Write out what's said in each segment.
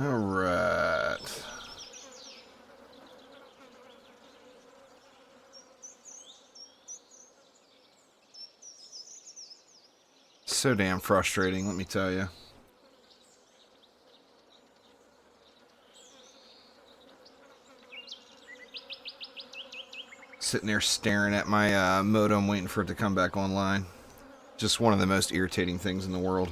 Alright. So damn frustrating, let me tell you. Sitting there staring at my modem waiting for it to come back online. Just one of the most irritating things in the world.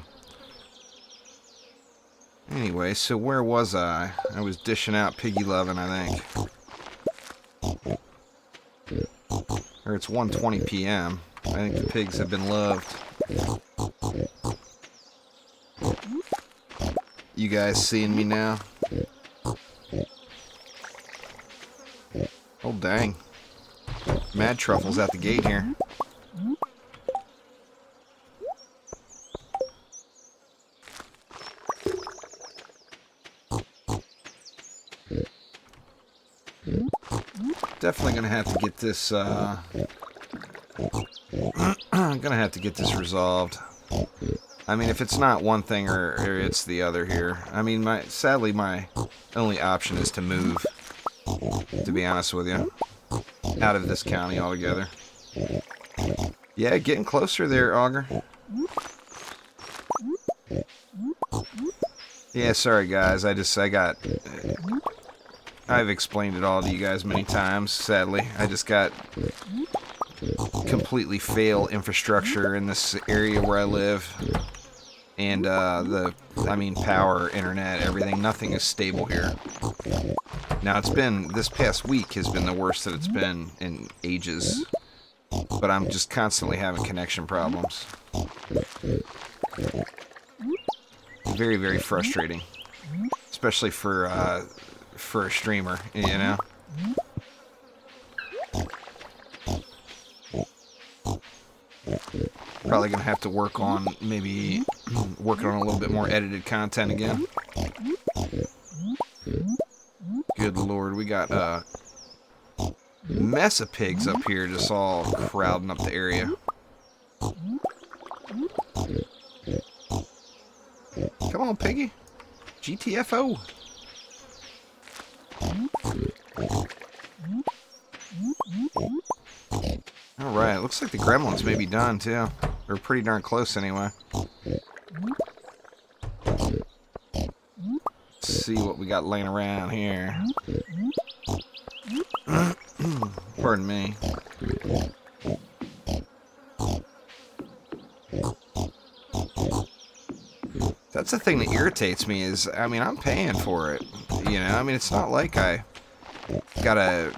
Anyway, so where was I? I was dishing out piggy lovin', I think. Or it's 1:20 p.m. I think the pigs have been loved. You guys seeing me now? Oh dang. Mad Truffle's at the gate here. Definitely gonna have to get this gonna have to get this resolved. I mean, if it's not one thing or it's the other here. I mean, sadly my only option is to move, to be honest with you, out of this county altogether. Yeah, getting closer there, Augur. Yeah, sorry guys, I've explained it all to you guys many times, sadly. I just got completely fail infrastructure in this area where I live. And power, internet, everything, nothing is stable here. Now this past week has been the worst that it's been in ages. But I'm just constantly having connection problems. Very, very frustrating. Especially for a streamer, you know? Probably gonna have to work on maybe working on a little bit more edited content again. Good lord, we got a mess of pigs up here just all crowding up the area. Come on, piggy. GTFO. Alright, looks like the gremlins may be done too. Or pretty darn close anyway. Let's see what we got laying around here. Pardon me. That's the thing that irritates me is, I mean, I'm paying for it. You know, I mean, it's not like I got a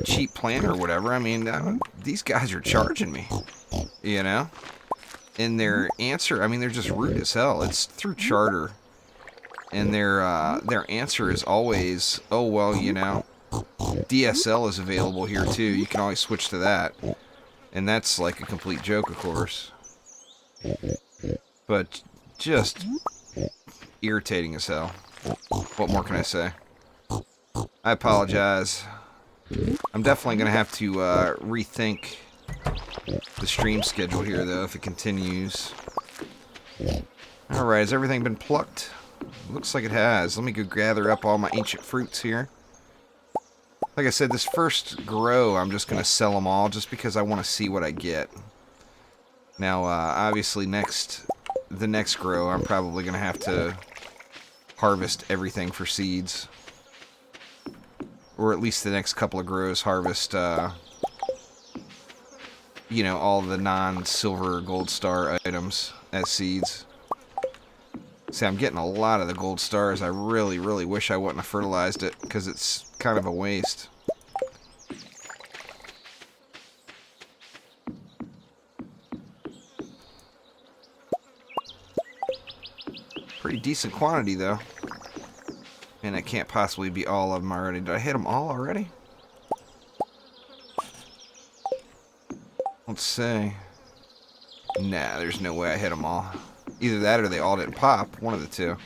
cheap plan or whatever. I mean, these guys are charging me, you know? And their answer, I mean, they're just rude as hell. It's through charter. And their answer is always, oh, well, you know, DSL is available here too. You can always switch to that. And that's like a complete joke, of course. But just irritating as hell. What more can I say? I apologize. I'm definitely going to have to rethink the stream schedule here, though, if it continues. Alright, has everything been plucked? Looks like it has. Let me go gather up all my ancient fruits here. Like I said, this first grow, I'm just going to sell them all just because I want to see what I get. Now, obviously, the next grow, I'm probably going to have to harvest everything for seeds. Or at least the next couple of grows harvest, you know, all the non-silver gold star items as seeds. See, I'm getting a lot of the gold stars. I really, really wish I wouldn't have fertilized it, because it's kind of a waste. Pretty decent quantity, though. And it can't possibly be all of them already. Did I hit them all already? Let's see. Nah, there's no way I hit them all. Either that or they all didn't pop. One of the two.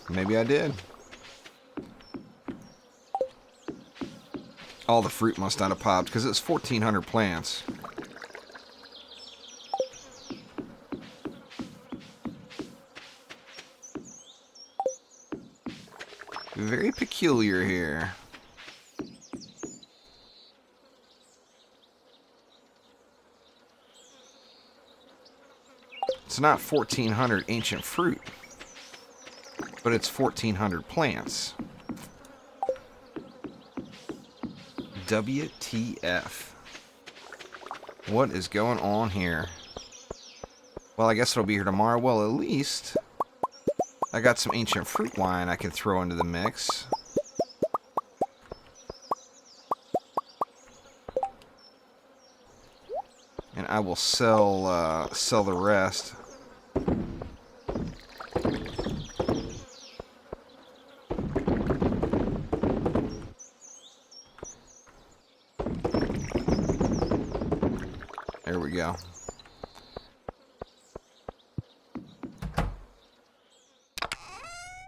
Maybe I did. All the fruit must not have popped, because it's 1,400 plants. very peculiar here. It's not 1,400 ancient fruit, but it's 1,400 plants. WTF. What is going on here? Well, I guess it'll be here tomorrow. Well, at least I got some ancient fruit wine I can throw into the mix. And I will sell the rest. There we go.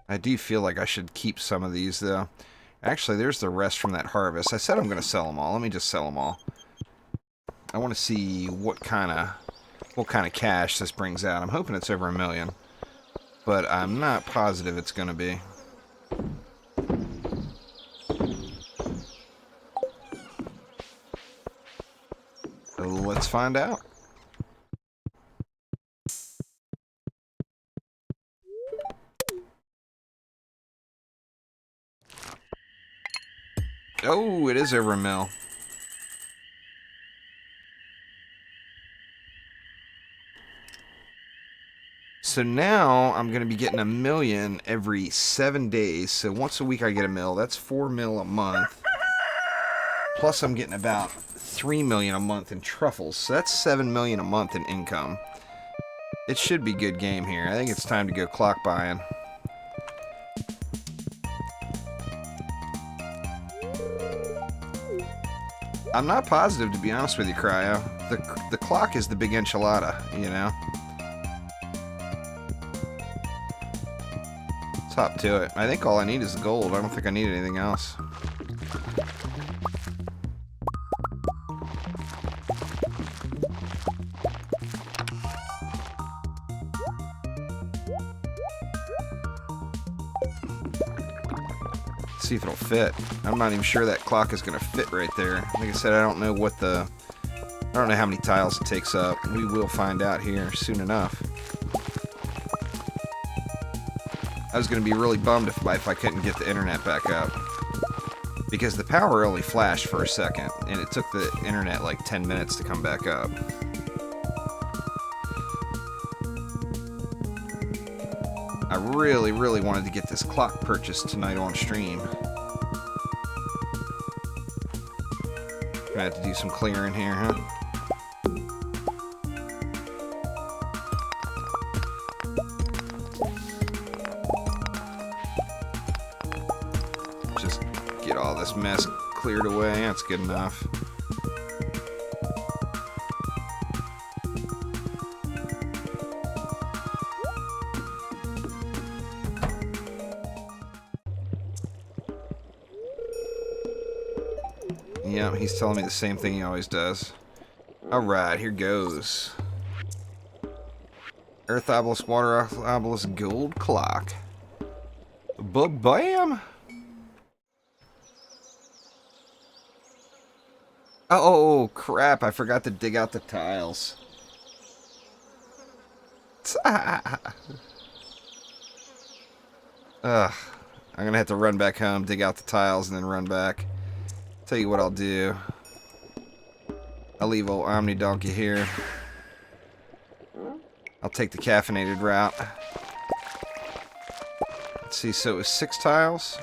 I do feel like I should keep some of these, though. Actually, there's the rest from that harvest. I said I'm going to sell them all. Let me just sell them all. I want to see what kind of cash this brings out. I'm hoping it's over $1 million, but I'm not positive it's going to be. So let's find out. Oh, it is over $1 million. So now I'm going to be getting $1 million every 7 days. So once a week I get $1 million. That's $4 million a month. Plus I'm getting about $3 million a month in truffles. So that's $7 million a month in income. It should be good game here. I think it's time to go clock buying. I'm not positive, to be honest with you, Cryo. The clock is the big enchilada, you know? Let's hop to it. I think all I need is the gold. I don't think I need anything else. See if it'll fit. I'm not even sure that clock is going to fit right there. Like I said, I don't know how many tiles it takes up. We will find out here soon enough. I was going to be really bummed if I couldn't get the internet back up, because the power only flashed for a second, and it took the internet like 10 minutes to come back up. I really, really wanted to get this clock purchased tonight on stream. Gonna have to do some clearing here, huh? Just get all this mess cleared away. That's good enough. Yeah, he's telling me the same thing he always does. Alright, here goes. Earth obelisk, water obelisk, gold clock. Ba-bam! Oh, crap, I forgot to dig out the tiles. Ugh. I'm gonna have to run back home, dig out the tiles, and then run back. Tell you what I'll do. I'll leave old Omni Donkey here. I'll take the caffeinated route. Let's see, so it was 6 tiles.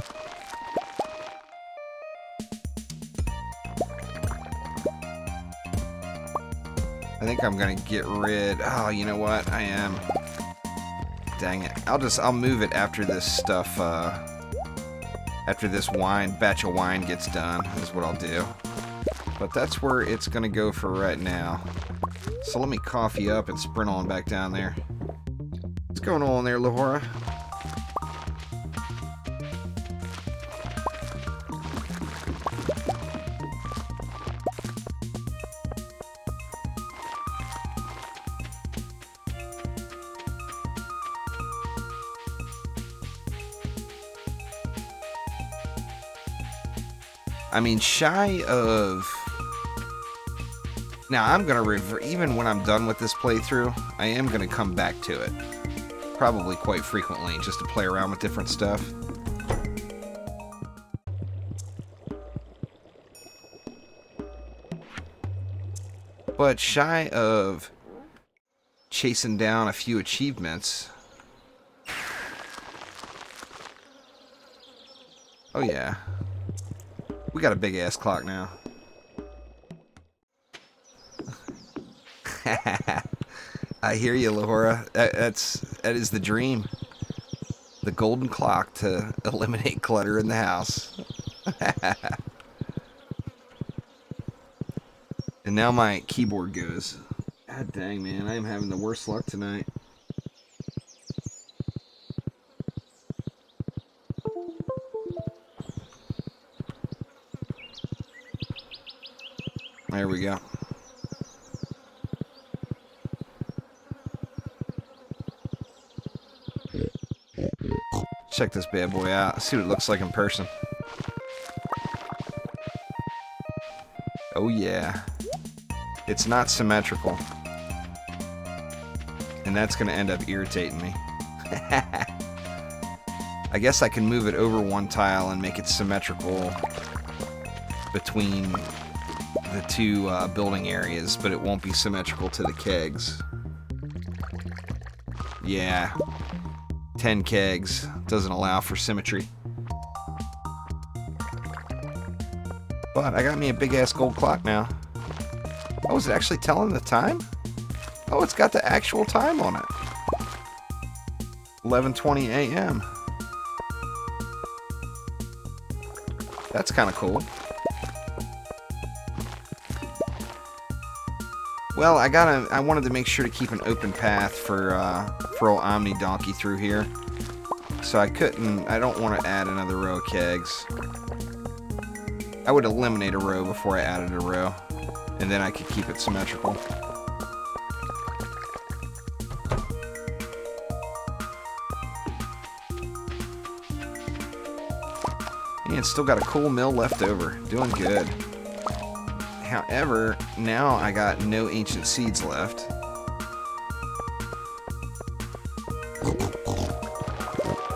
I think I'm gonna get rid. Oh, you know what? I am. Dang it. I'll move it after this stuff, after this batch of wine gets done, is what I'll do. But that's where it's going to go for right now. So let me coffee up and sprint on back down there. What's going on there, Lahora? I mean, shy of... Now, I'm going to even when I'm done with this playthrough, I am going to come back to it. Probably quite frequently, just to play around with different stuff. But shy of chasing down a few achievements... Oh yeah. We got a big ass clock now. I hear you, Lahora. That is the dream. The golden clock to eliminate clutter in the house. And now my keyboard goes. God dang, man. I am having the worst luck tonight. There we go. Check this bad boy out. See what it looks like in person. Oh yeah. It's not symmetrical. And that's going to end up irritating me. I guess I can move it over one tile and make it symmetrical between the two building areas, but it won't be symmetrical to the kegs. Yeah. 10 kegs doesn't allow for symmetry. But I got me a big ass gold clock now. Oh, is it actually telling the time? Oh, it's got the actual time on it. 11:20 a.m. That's kind of cool. Well, I wanted to make sure to keep an open path for old Omni Donkey through here. So I don't want to add another row of kegs. I would eliminate a row before I added a row, and then I could keep it symmetrical. And still got a cool mill left over. Doing good. However, now I got no ancient seeds left.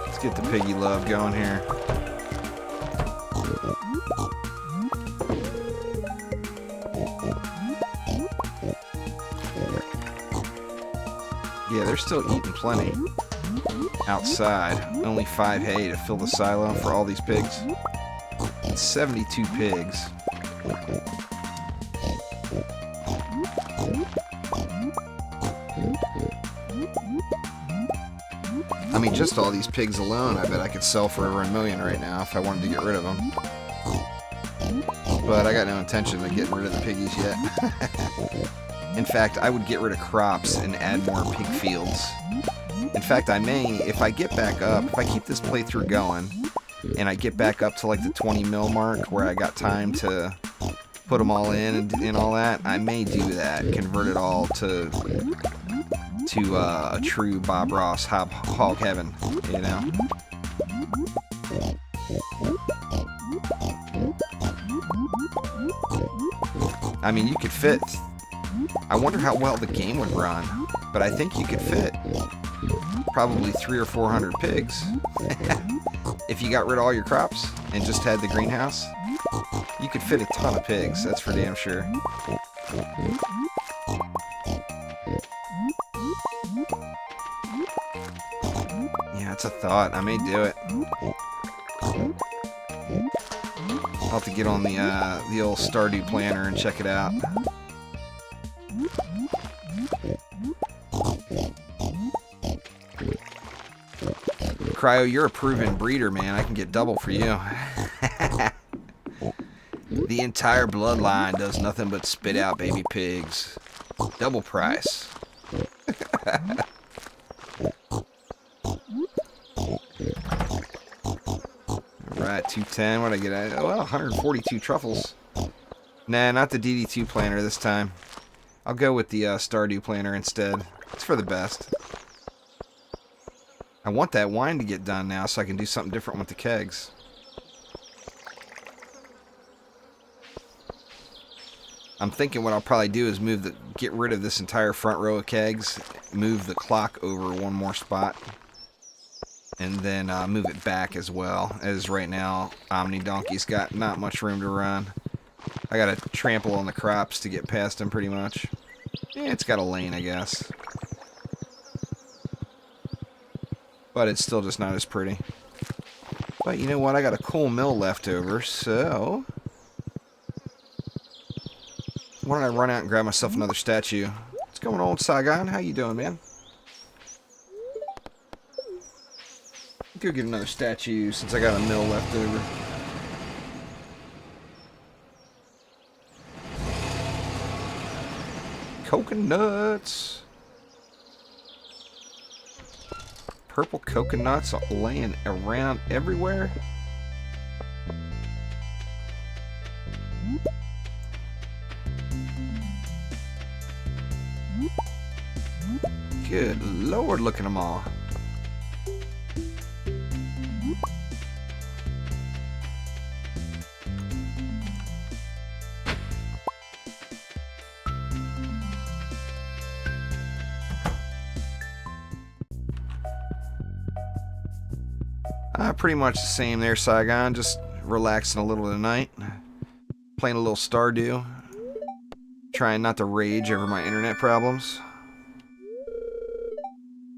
Let's get the piggy love going here. Yeah, they're still eating plenty. Outside. Only 5 hay to fill the silo for all these pigs. It's 72 pigs. I mean, just all these pigs alone, I bet I could sell for over $1 million right now if I wanted to get rid of them. But I got no intention of getting rid of the piggies yet. In fact, I would get rid of crops and add more pig fields. In fact, I may, if I get back up, if I keep this playthrough going, and I get back up to like the 20 mil mark where I got time to put them all in and all that, I may do that, convert it all to a true Bob Ross hog heaven, you know? I mean, you could fit, I wonder how well the game would run, but I think you could fit probably 300 or 400 pigs if you got rid of all your crops and just had the greenhouse. You could fit a ton of pigs, that's for damn sure. Yeah, it's a thought. I may do it. I'll have to get on the old Stardew planner and check it out. Cryo, you're a proven breeder, man. I can get double for you. The entire bloodline does nothing but spit out baby pigs. Double price. Alright, 210. What'd I get at? Oh, well, 142 truffles. Nah, not the DD2 planner this time. I'll go with the Stardew planner instead. It's for the best. I want that wine to get done now so I can do something different with the kegs. I'm thinking what I'll probably do is get rid of this entire front row of kegs, move the clock over one more spot, and then move it back as well. As right now, Omni Donkey's got not much room to run. I gotta trample on the crops to get past him pretty much. Yeah, it's got a lane, I guess. But it's still just not as pretty. But you know what? I got a cool mill left over, so why don't I run out and grab myself another statue? What's going on, Saigon? How you doing, man? Go get another statue since I got a mill left over. Coconuts. Purple coconuts laying around everywhere. Good Lord, look at them all. Pretty much the same there, Saigon. Just relaxing a little tonight. Playing a little Stardew. Trying not to rage over my internet problems.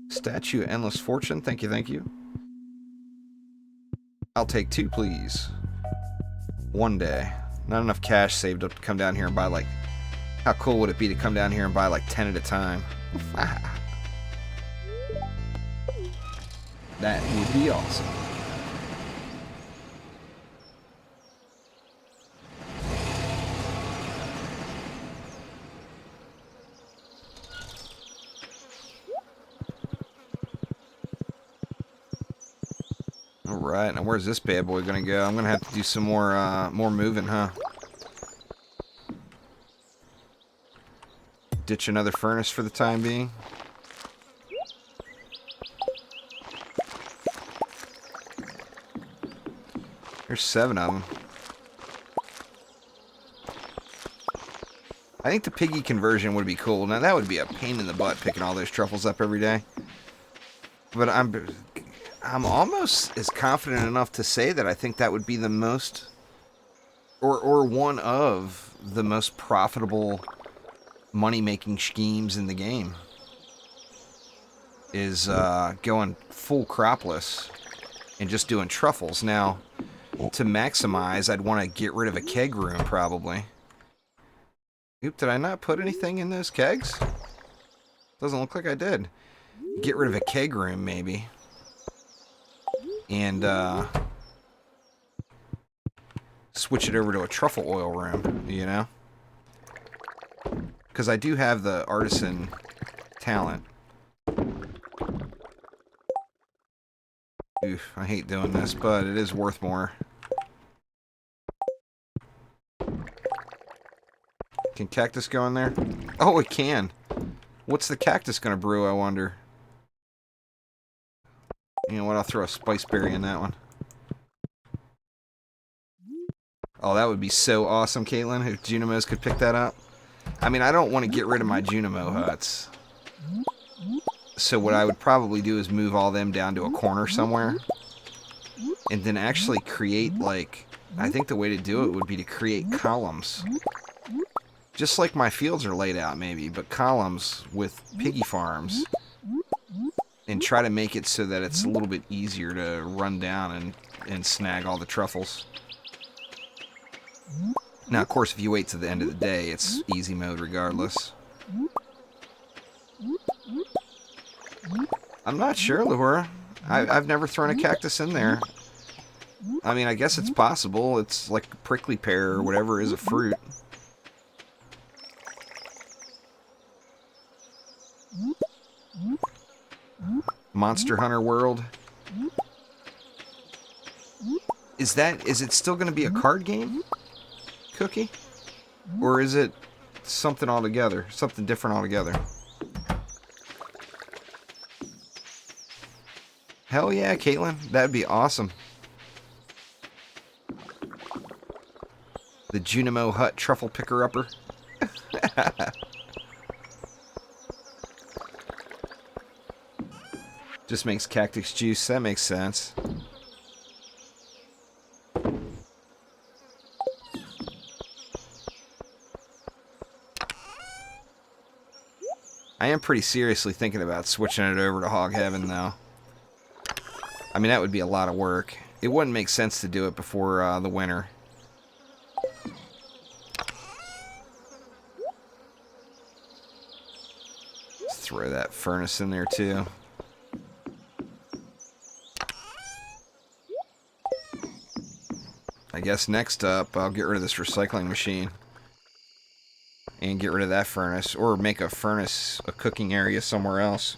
Statue of Endless Fortune. Thank you, thank you. I'll take 2, please. One day. Not enough cash saved up to come down here and buy, like... How cool would it be to come down here and buy, like, 10 at a time? That would be awesome. Alright, now where's this bad boy gonna go? I'm gonna have to do some more moving, huh? Ditch another furnace for the time being. There's 7 of them. I think the piggy conversion would be cool. Now that would be a pain in the butt picking all those truffles up every day. But I'm almost as confident enough to say that I think that would be the most, or one of the most profitable money-making schemes in the game. Is going full cropless and just doing truffles. Now, to maximize, I'd want to get rid of a keg room, probably. Oop, did I not put anything in those kegs? Doesn't look like I did. Get rid of a keg room, maybe. And, switch it over to a truffle oil room, you know? Because I do have the artisan talent. Oof, I hate doing this, but it is worth more. Can cactus go in there? Oh, it can. What's the cactus gonna brew, I wonder? You know what, I'll throw a spice berry in that one. Oh, that would be so awesome, Caitlin, if Junimos could pick that up. I mean, I don't want to get rid of my Junimo huts. So what I would probably do is move all them down to a corner somewhere. And then actually create, like... I think the way to do it would be to create columns. Just like my fields are laid out, maybe, but columns with piggy farms. And try to make it so that it's a little bit easier to run down and snag all the truffles. Now, of course, if you wait to the end of the day, it's easy mode regardless. I'm not sure, Laura. I've never thrown a cactus in there. I mean, I guess it's possible. It's like a prickly pear or whatever is a fruit. Monster Hunter World. Is it still going to be a card game, Cookie? Or is it something altogether? Something different altogether? Hell yeah, Caitlin. That'd be awesome. The Junimo Hut Truffle Picker-Upper. Just makes cactus juice. That makes sense. I am pretty seriously thinking about switching it over to Hog Heaven, though. I mean, that would be a lot of work. It wouldn't make sense to do it before the winter. Let's throw that furnace in there, too. I guess next up, I'll get rid of this recycling machine. And get rid of that furnace. Or make a furnace, a cooking area somewhere else.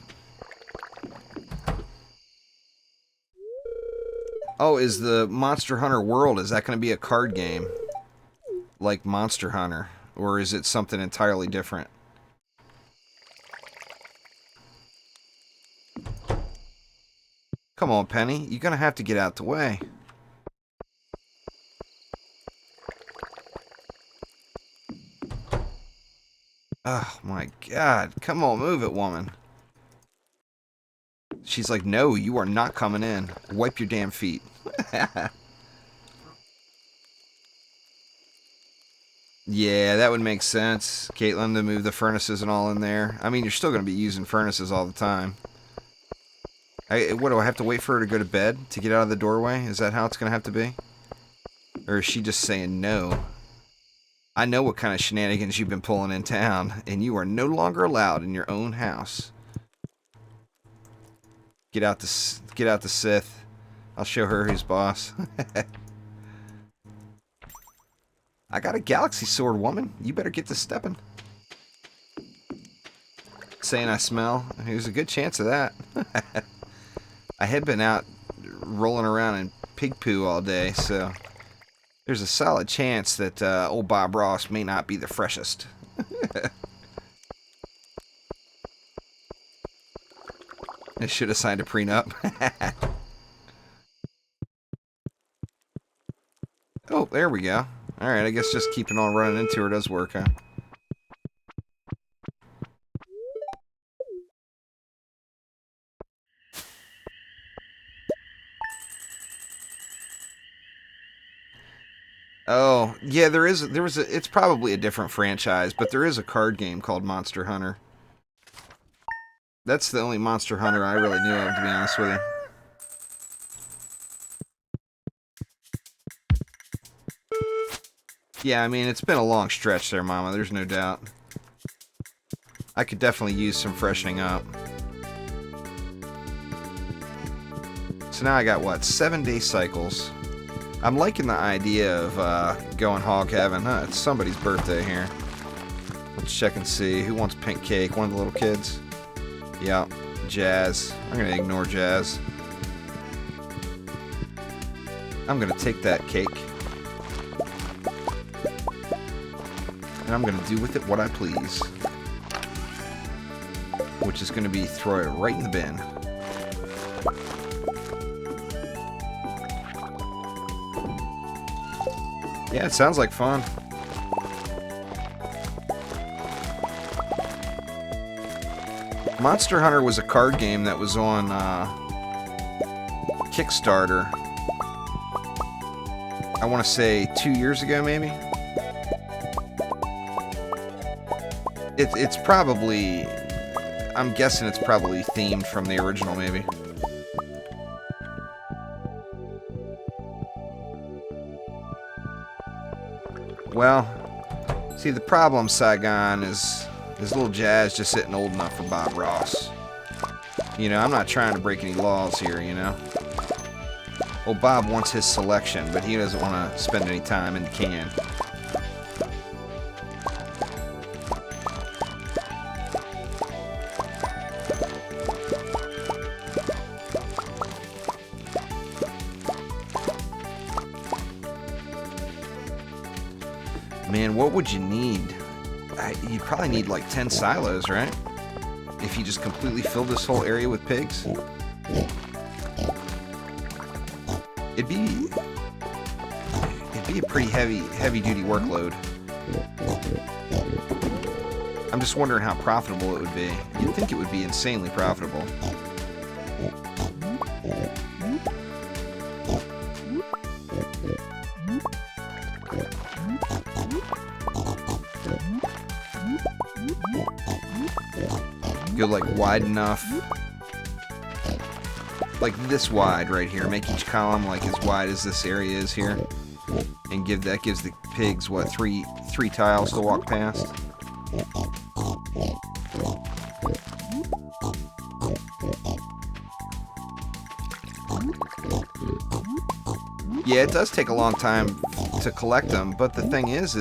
Oh, is the Monster Hunter World, is that going to be a card game? Like Monster Hunter? Or is it something entirely different? Come on, Penny. You're going to have to get out the way. Oh, my God. Come on, move it, woman. She's like, no, you are not coming in. Wipe your damn feet. Yeah, that would make sense, Caitlin, to move the furnaces and all in there. I mean, you're still going to be using furnaces all the time. What, do I have to wait for her to go to bed to get out of the doorway? Is that how it's going to have to be? Or is she just saying no? I know what kind of shenanigans you've been pulling in town, and you are no longer allowed in your own house. Get out the Sith. I'll show her who's boss. I got a galaxy sword, woman. You better get to stepping. Saying I smell? There's a good chance of that. I had been out rolling around in pig poo all day, so there's a solid chance that old Bob Ross may not be the freshest. I should have signed a prenup. Oh, there we go. Alright, I guess just keeping on running into her does work, huh? Oh, yeah, it's probably a different franchise, but there is a card game called Monster Hunter. That's the only Monster Hunter I really knew of, to be honest with you. Yeah, I mean, it's been a long stretch there, Mama, there's no doubt. I could definitely use some freshening up. So now I got, what, 7-day cycles. I'm liking the idea of going Hog Heaven. Huh, it's somebody's birthday here. Let's check and see. Who wants pink cake? One of the little kids? Yeah, Jazz. I'm going to ignore Jazz. I'm going to take that cake. And I'm going to do with it what I please. Which is going to be throw it right in the bin. Yeah, it sounds like fun. Monster Hunter was a card game that was on Kickstarter. I want to say 2 years ago, maybe. It's probably, I'm guessing it's probably themed from the original, maybe. Well, see, the problem, Saigon, is little Jazz just isn't old enough for Bob Ross. You know, I'm not trying to break any laws here, you know. Well, Bob wants his selection, but he doesn't want to spend any time in the can. Man, what would you need? You'd probably need like 10 silos, right? If you just completely filled this whole area with pigs. It'd be a pretty heavy duty workload. I'm just wondering how profitable it would be. You'd think it would be insanely profitable. Go like wide enough, like this wide right here. Make each column like as wide as this area is here, and gives the pigs what three tiles to walk past. Yeah, it does take a long time to collect them, but the thing is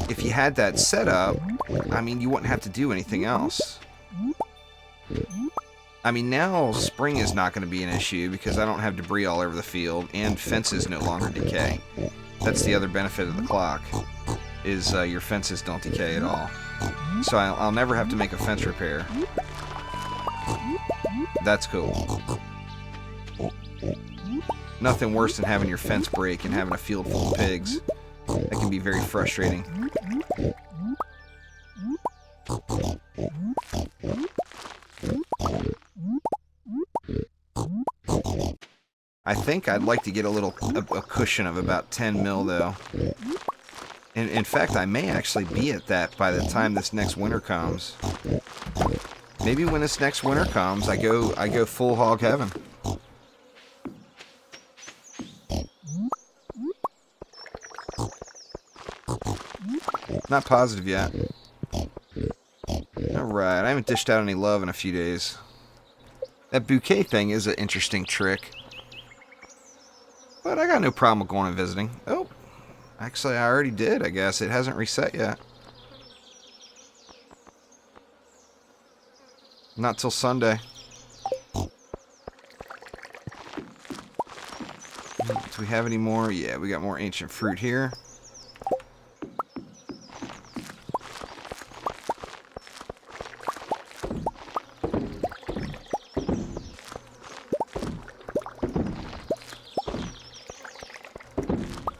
if you had that set up, I mean, you wouldn't have to do anything else. I mean, now spring is not going to be an issue because I don't have debris all over the field, and fences no longer decay. That's the other benefit of the clock, is your fences don't decay at all. So I'll never have to make a fence repair. That's cool. Nothing worse than having your fence break and having a field full of pigs. That can be very frustrating. I think I'd like to get a cushion of about 10 mil though. And in fact, I may actually be at that by the time this next winter comes. Maybe when this next winter comes, I go full hog heaven. Not positive yet. Alright, I haven't dished out any love in a few days. That bouquet thing is an interesting trick. But I got no problem with going and visiting. Oh, actually I already did, I guess. It hasn't reset yet. Not till Sunday. Do we have any more? Yeah, we got more ancient fruit here.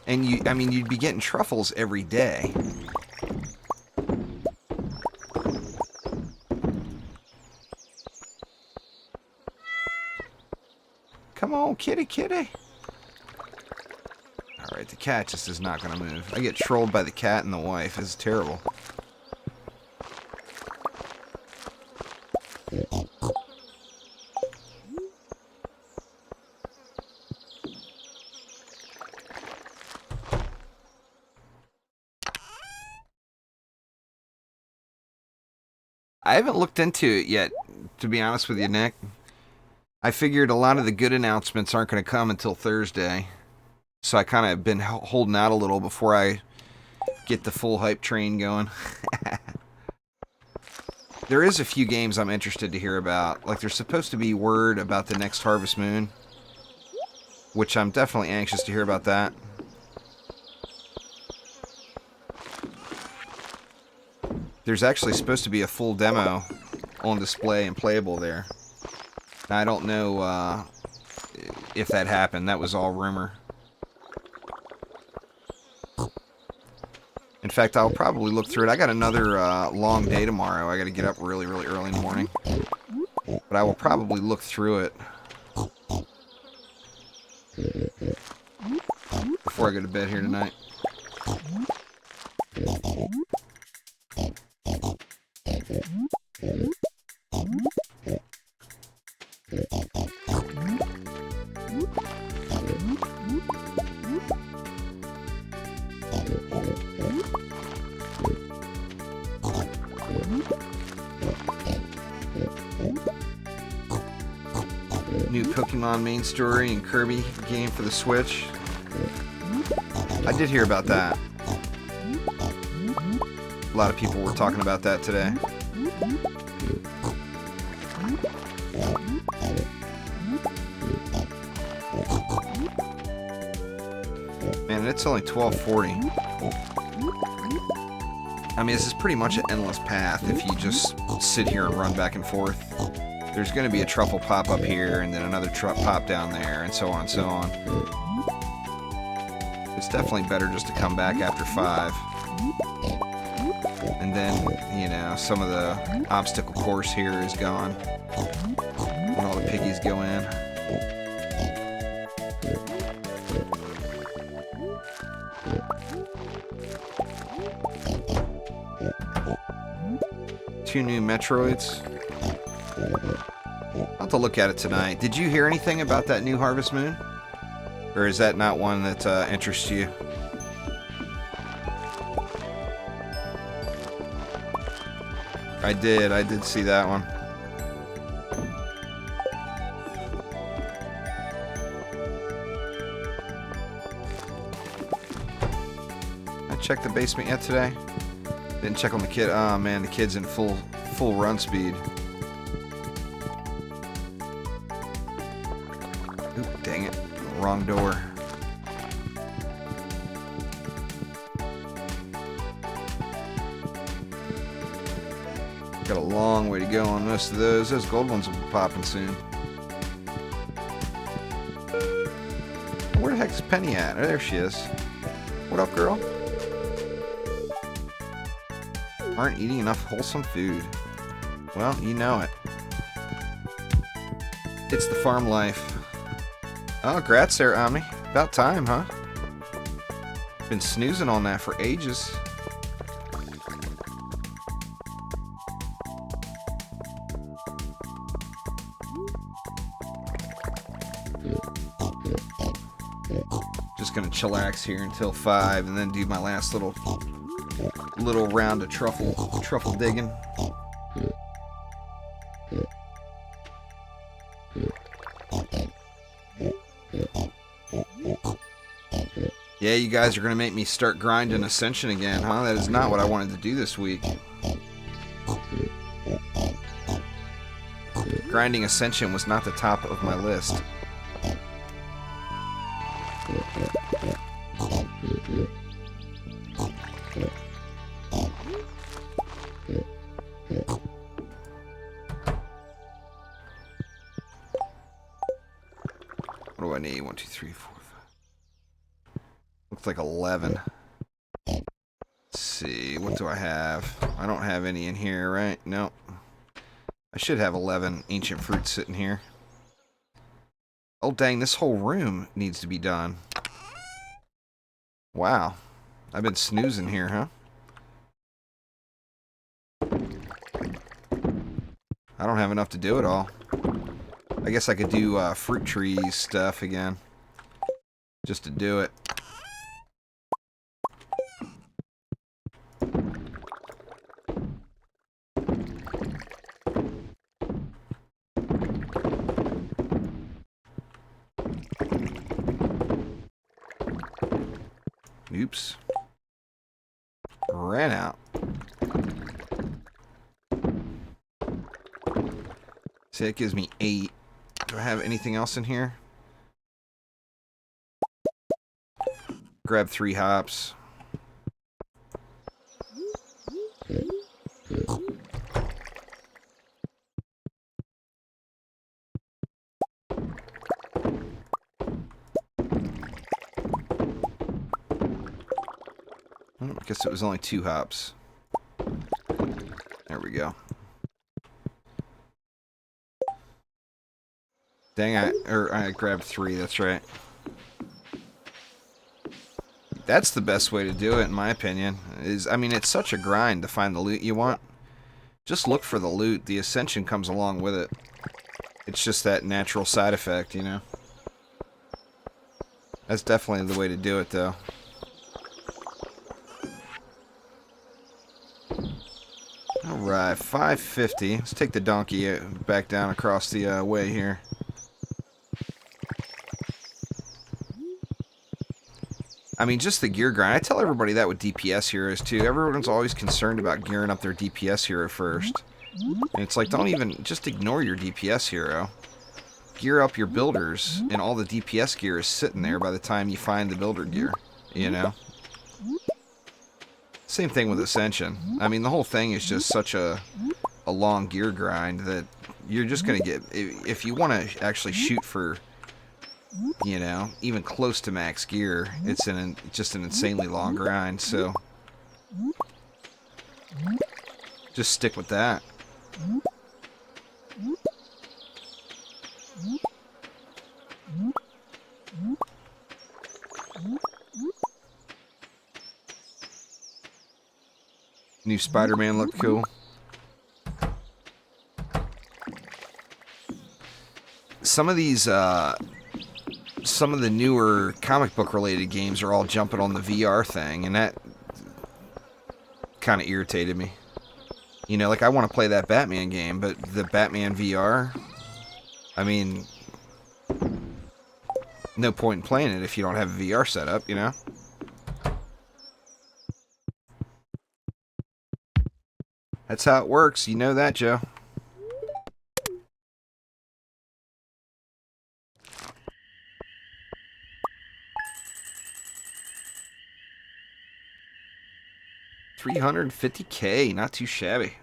And I mean, you'd be getting truffles every day. Come on, kitty, kitty. Alright, the cat just is not going to move. I get trolled by the cat and the wife. It's terrible. I haven't looked into it yet, to be honest with you, Nick. I figured a lot of the good announcements aren't going to come until Thursday. So I kind of been holding out a little before I get the full hype train going. There is a few games I'm interested to hear about. Like, there's supposed to be word about the next Harvest Moon, which I'm definitely anxious to hear about that. There's actually supposed to be a full demo on display and playable there. Now, I don't know if that happened. That was all rumor. In fact, I'll probably look through it. I got another long day tomorrow. I got to get up really, really early in the morning. But I will probably look through it before I go to bed here tonight. New Pokemon main story and Kirby game for the Switch. I did hear about that. A lot of people were talking about that today. Man, it's only 12:40. I mean, this is pretty much an endless path if you just sit here and run back and forth. There's going to be a truffle pop up here, and then another pop down there, and so on and so on. It's definitely better just to come back after 5. And then, you know, some of the obstacle course here is gone when all the piggies go in. Two new Metroids. I'll have to look at it tonight. Did you hear anything about that new Harvest Moon? Or is that not one that interests you? I did see that one. I checked the basement yet today. Didn't check on the kid. Oh man, the kid's in full run speed. Oop, dang it. Wrong door. Got a long way to go on most of those. Those gold ones will be popping soon. Where the heck is Penny at? Oh, there she is. What up, girl? Aren't eating enough wholesome food. Well, you know it. It's the farm life. Oh, grats there, Omni. About time, huh? Been snoozing on that for ages. Just gonna chillax here until 5 and then do my last little round of truffle digging. Yeah, you guys are gonna make me start grinding Ascension again, huh? That is not what I wanted to do this week. Grinding Ascension was not the top of my list. What do I need? 1, 2, 3, 4, 5. Looks like 11. Let's see. What do I have? I don't have any in here, right? Nope. I should have 11 ancient fruits sitting here. Oh, dang. This whole room needs to be done. Wow. I've been snoozing here, huh? I don't have enough to do it all. I guess I could do fruit tree stuff again. Just to do it. Oops. Ran out. See, that gives me 8. Do I have anything else in here? Grab 3 hops. I guess it was only 2 hops. There we go. Dang, I grabbed 3, that's right. That's the best way to do it, in my opinion. I mean, it's such a grind to find the loot you want. Just look for the loot. The Ascension comes along with it. It's just that natural side effect, you know? That's definitely the way to do it, though. Alright, 550. Let's take the donkey back down across the way here. I mean, just the gear grind. I tell everybody that with DPS heroes, too. Everyone's always concerned about gearing up their DPS hero first. And it's like, don't even, just ignore your DPS hero. Gear up your builders, and all the DPS gear is sitting there by the time you find the builder gear, you know? Same thing with Ascension. I mean, the whole thing is just such a long gear grind that you're just going to get, if you want to actually shoot for, you know, even close to max gear, it's just an insanely long grind, so Just stick with that. New Spider-Man looked cool. Some of these, some of the newer comic book related games are all jumping on the VR thing, and that kind of irritated me. You know, like I want to play that Batman game, but the Batman VR, I mean, no point in playing it if you don't have a VR setup, you know? That's how it works. You know that, Joe. $350K, not too shabby.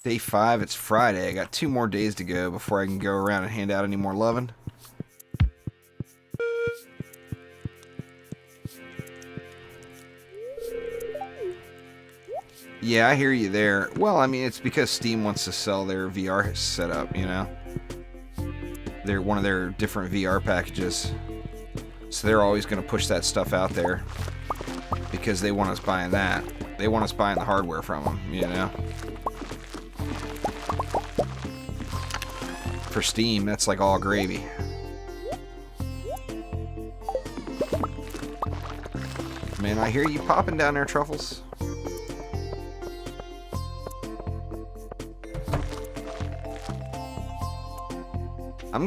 Day 5, it's Friday. I got 2 more days to go before I can go around and hand out any more loving. Yeah, I hear you there. Well, I mean, it's because Steam wants to sell their VR setup, you know? They're one of their different VR packages. So they're always going to push that stuff out there because they want us buying that. They want us buying the hardware from them, you know? For Steam, that's like all gravy. Man, I hear you popping down there, Truffles.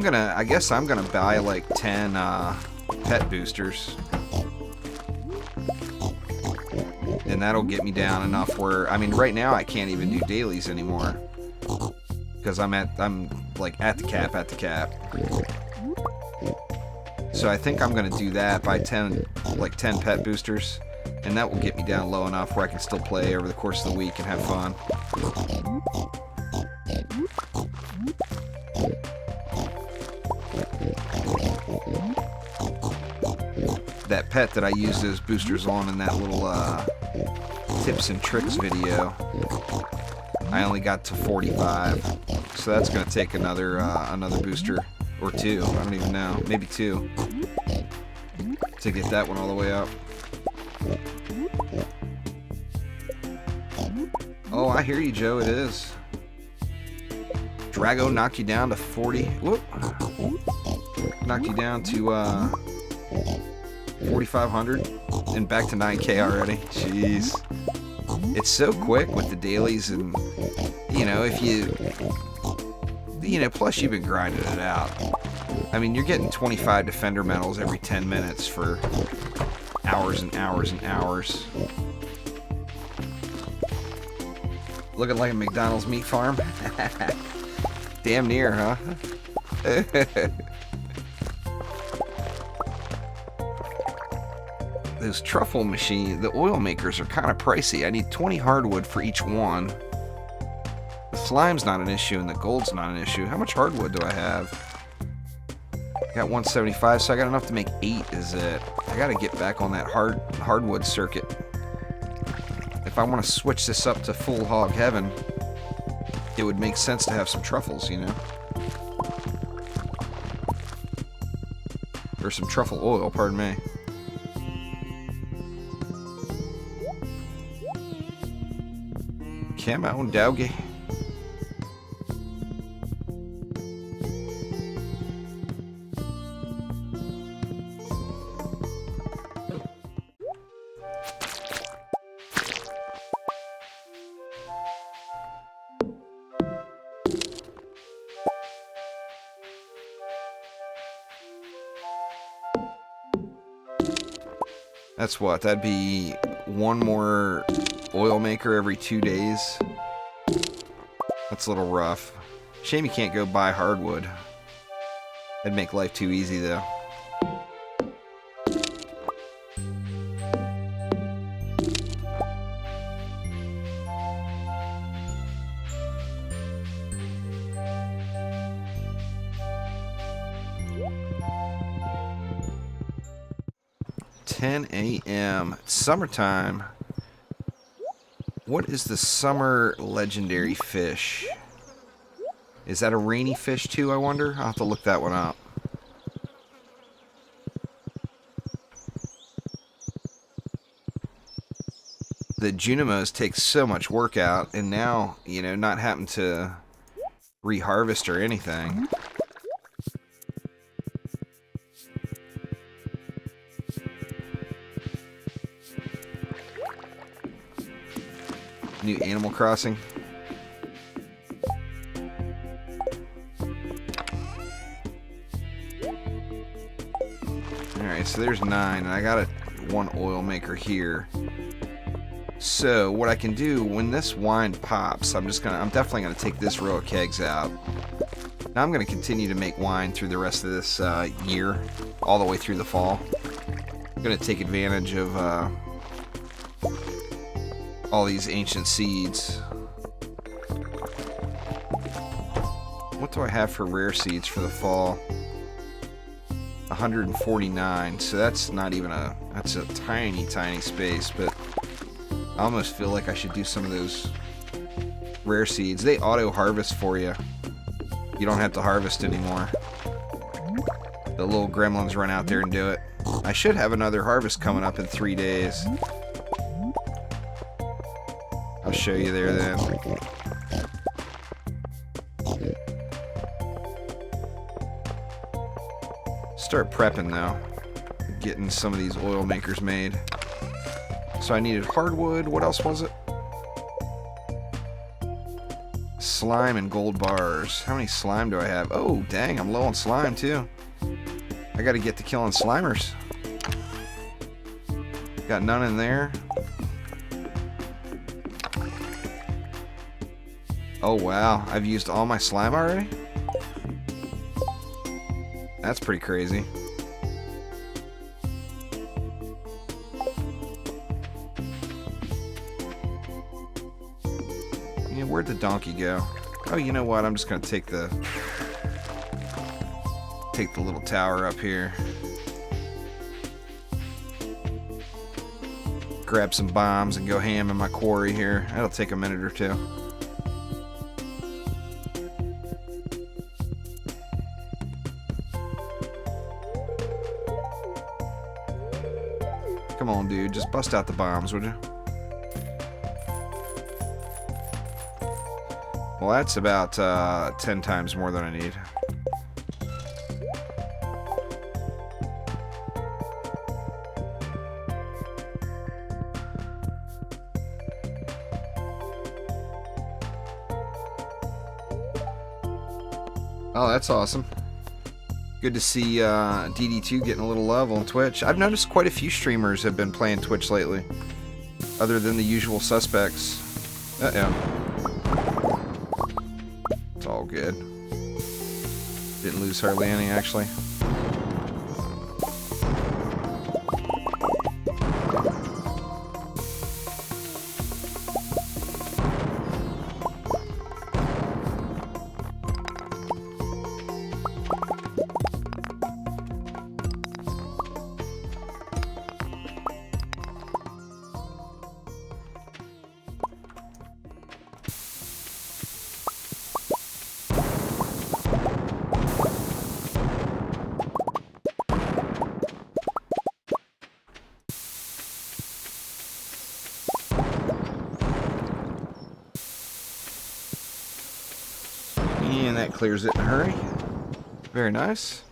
I guess I'm gonna buy like 10 pet boosters. And that'll get me down enough where, I mean, right now I can't even do dailies anymore. Because I'm like at the cap. So I think I'm gonna do that, buy 10 pet boosters, and that will get me down low enough where I can still play over the course of the week and have fun. That pet that I used those boosters on in that little tips and tricks video, I only got to 45, so that's gonna take another booster or 2. I don't even know, maybe 2, to get that one all the way up. Oh, I hear you, Joe. It is. Drago knocked you down to 40. Whoop. Knocked you down to 4,500 and back to 9K already. Jeez. It's so quick with the dailies, and you know, if you know, plus you've been grinding it out. I mean, you're getting 25 defender medals every 10 minutes for hours and hours and hours. Looking like a McDonald's meat farm. Damn near, huh? Those truffle machines, the oil makers, are kind of pricey. I need 20 hardwood for each one. The slime's not an issue and the gold's not an issue. How much hardwood do I have? I got 175, so I got enough to make 8 is it. I gotta get back on that hardwood circuit. If I want to switch this up to full hog heaven, it would make sense to have some truffles, you know? Or some truffle oil, pardon me. Camo and Dowgie. That's what? That'd be one more oil maker every 2 days. That's a little rough. Shame you can't go buy hardwood. That'd make life too easy, though. 10 a.m. It's summertime. What is the summer legendary fish? Is that a rainy fish too, I wonder? I'll have to look that one up. The Junimos take so much work out, and now, you know, not having to reharvest or anything. New Animal Crossing. Alright, so there's 9, and I got one oil maker here. So what I can do when this wine pops, I'm definitely gonna take this row of kegs out. Now I'm gonna continue to make wine through the rest of this year, all the way through the fall. I'm gonna take advantage of all these ancient seeds. What do I have for rare seeds for the fall? 149. So that's not even that's a tiny space, but I almost feel like I should do some of those rare seeds. They auto harvest for you. You don't have to harvest anymore. The little gremlins run out there and do it. I should have another harvest coming up in 3 days. I'll show you there then. Start prepping though. Getting some of these oil makers made. So I needed hardwood. What else was it? Slime and gold bars. How many slime do I have? Oh, dang, I'm low on slime too. I gotta get to killing slimers. Got none in there. Oh wow, I've used all my slime already? That's pretty crazy. Yeah, where'd the donkey go? Oh, you know what? I'm just gonna take the little tower up here. Grab some bombs and go ham in my quarry here. That'll take a minute or two. Come on, dude. Just bust out the bombs, would you? Well, that's about 10 times more than I need. Oh, that's awesome. Good to see DD2 getting a little love on Twitch. I've noticed quite a few streamers have been playing Twitch lately, other than the usual suspects. Uh-oh. It's all good. Didn't lose hardly any, actually. And that clears it in a hurry. Very nice.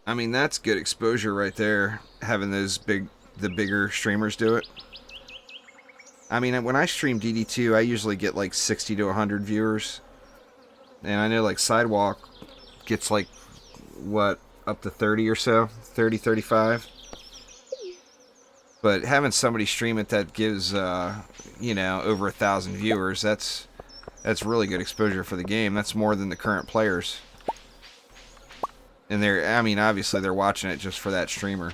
I mean, that's good exposure right there, having those the bigger streamers do it. I mean, when I stream DD2, I usually get like 60 to 100 viewers. And I know like Sidewalk gets like, what, up to 30 or so? 30, 35. But having somebody stream it that gives, you know, over 1,000 viewers, that's really good exposure for the game. That's more than the current players. And I mean, obviously they're watching it just for that streamer.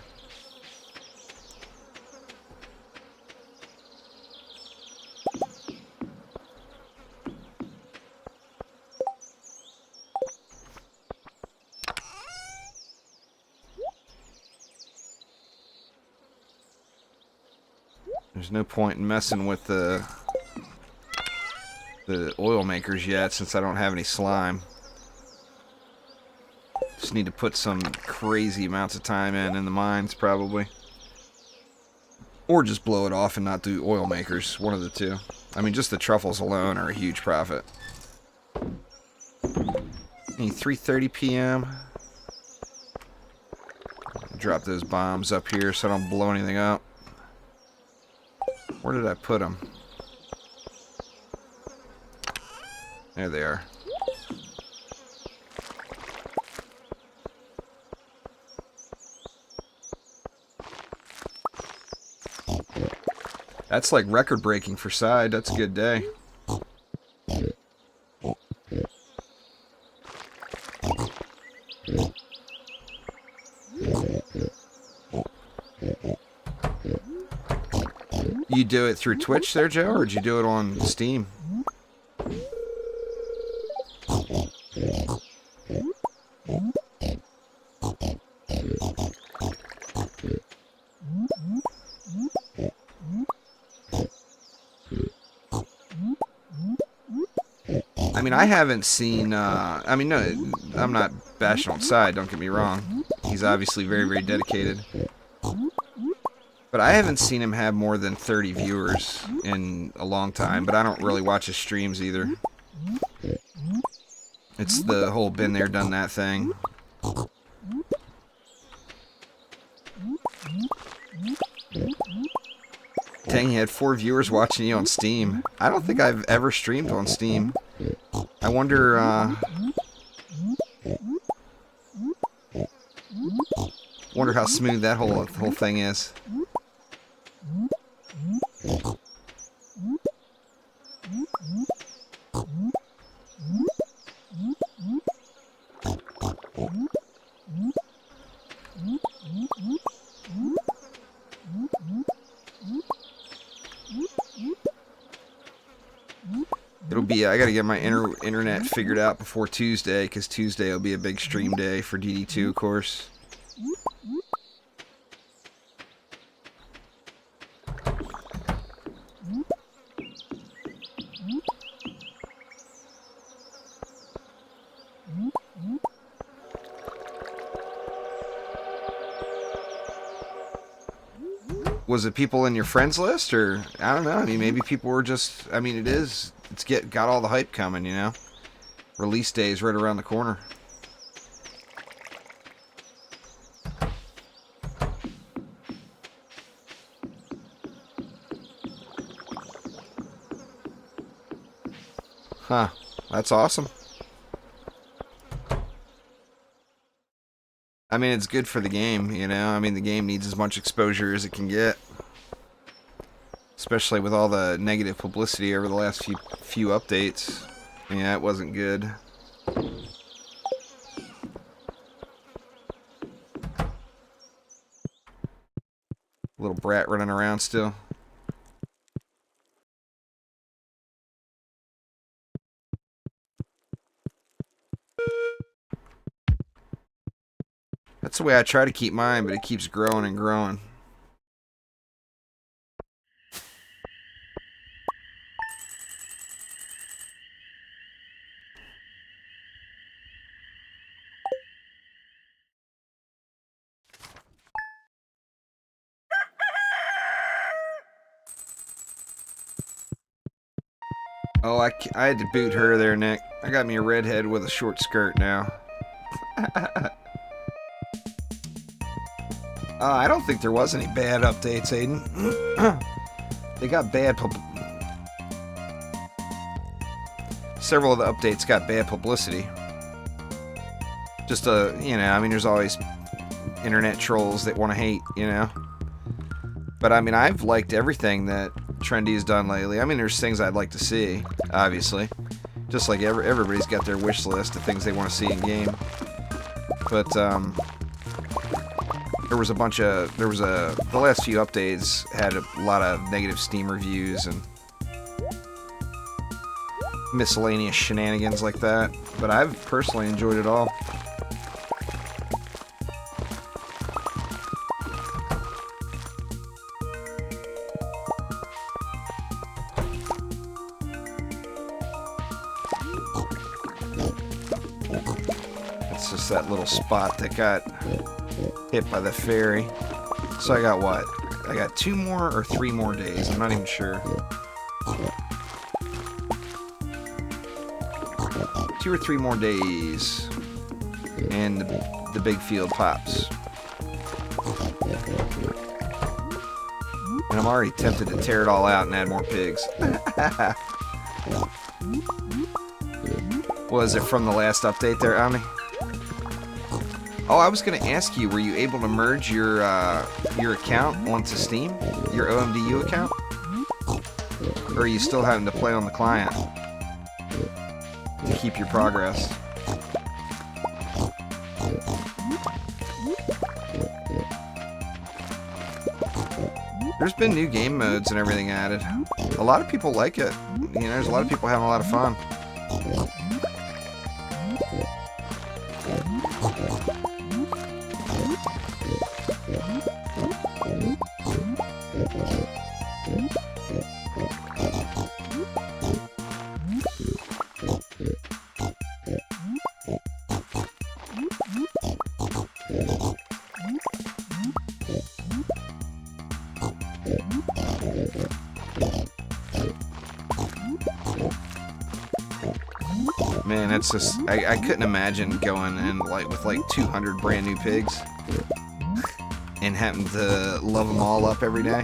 There's no point in messing with the oil makers yet, since I don't have any slime. Just need to put some crazy amounts of time in the mines, probably. Or just blow it off and not do oil makers. One of the two. I mean, just the truffles alone are a huge profit. 3:30 p.m. Drop those bombs up here so I don't blow anything up. Where did I put them? There they are. That's like record breaking for side. That's a good day. You do it through Twitch there, Joe, or did you do it on Steam? I mean, I haven't seen, I mean, no, I'm not bashing on Side, don't get me wrong. He's obviously very, very dedicated. But I haven't seen him have more than 30 viewers in a long time, but I don't really watch his streams either. It's the whole been there, done that thing. Dang, he had 4 viewers watching you on Steam. I don't think I've ever streamed on Steam. I wonder, wonder how smooth that whole thing is. It'll be, I gotta get my internet figured out before Tuesday, because Tuesday will be a big stream day for DD2, of course. Was it people in your friends list, or I don't know? I mean, maybe people were just. I mean, it's got all the hype coming, you know. Release day is right around the corner. Huh? That's awesome. I mean, it's good for the game, you know? I mean, the game needs as much exposure as it can get. Especially with all the negative publicity over the last few updates. Yeah, it wasn't good. Little brat running around still. That's the way I try to keep mine, but it keeps growing and growing. Oh, I had to boot her there, Nick. I got me a redhead with a short skirt now. I don't think there was any bad updates, Aiden. They got bad several of the updates got bad publicity. Just, you know, I mean, there's always internet trolls that want to hate, you know? But, I mean, I've liked everything that Trendy's done lately. I mean, there's things I'd like to see, obviously. Just like everybody's got their wish list of things they want to see in game. But, there was a bunch of, the last few updates had a lot of negative Steam reviews and miscellaneous shenanigans like that. But I've personally enjoyed it all. just that little spot that got hit by the fairy. So I got what? I got 2 more or 3 more days. I'm not even sure. 2 or 3 more days. And the big field pops. And I'm already tempted to tear it all out and add more pigs. Was it from the last update there, Omni? Oh, I was going to ask you, were you able to merge your account onto Steam? Your OMDU account? Or are you still having to play on the client to keep your progress? There's been new game modes and everything added. A lot of people like it. You know, there's a lot of people having a lot of fun. Man, that's just... I couldn't imagine going in with 200 brand new pigs and having to love them all up every day.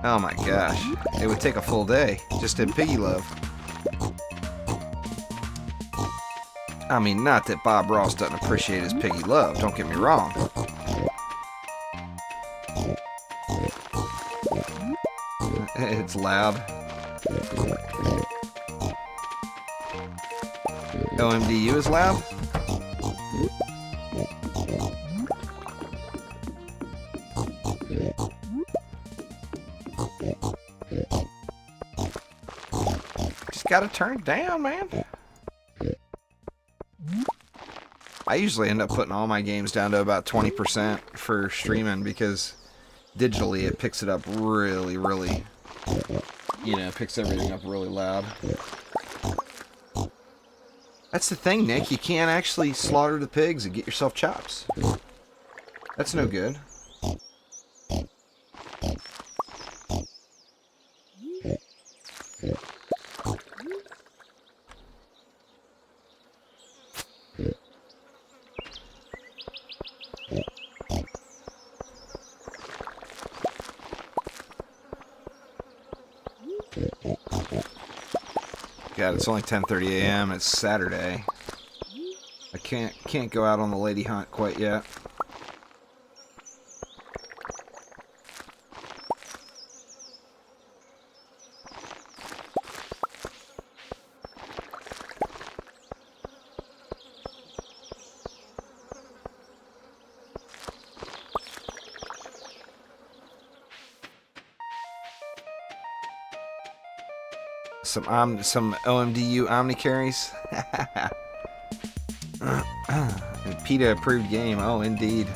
Oh my gosh. It would take a full day just in piggy love. I mean, not that Bob Ross doesn't appreciate his piggy love, don't get me wrong. It's loud. OMDU is loud? Just gotta turn it down, man. I usually end up putting all my games down to about 20% for streaming because digitally it picks it up really, really, you know, picks everything up really loud. That's the thing, Nick. You can't actually slaughter the pigs and get yourself chops. That's no good. God, it's only 10:30 a.m. It's Saturday. I can't go out on the lady hunt quite yet. Some OMDU Omni carries. PETA approved game. Oh, indeed.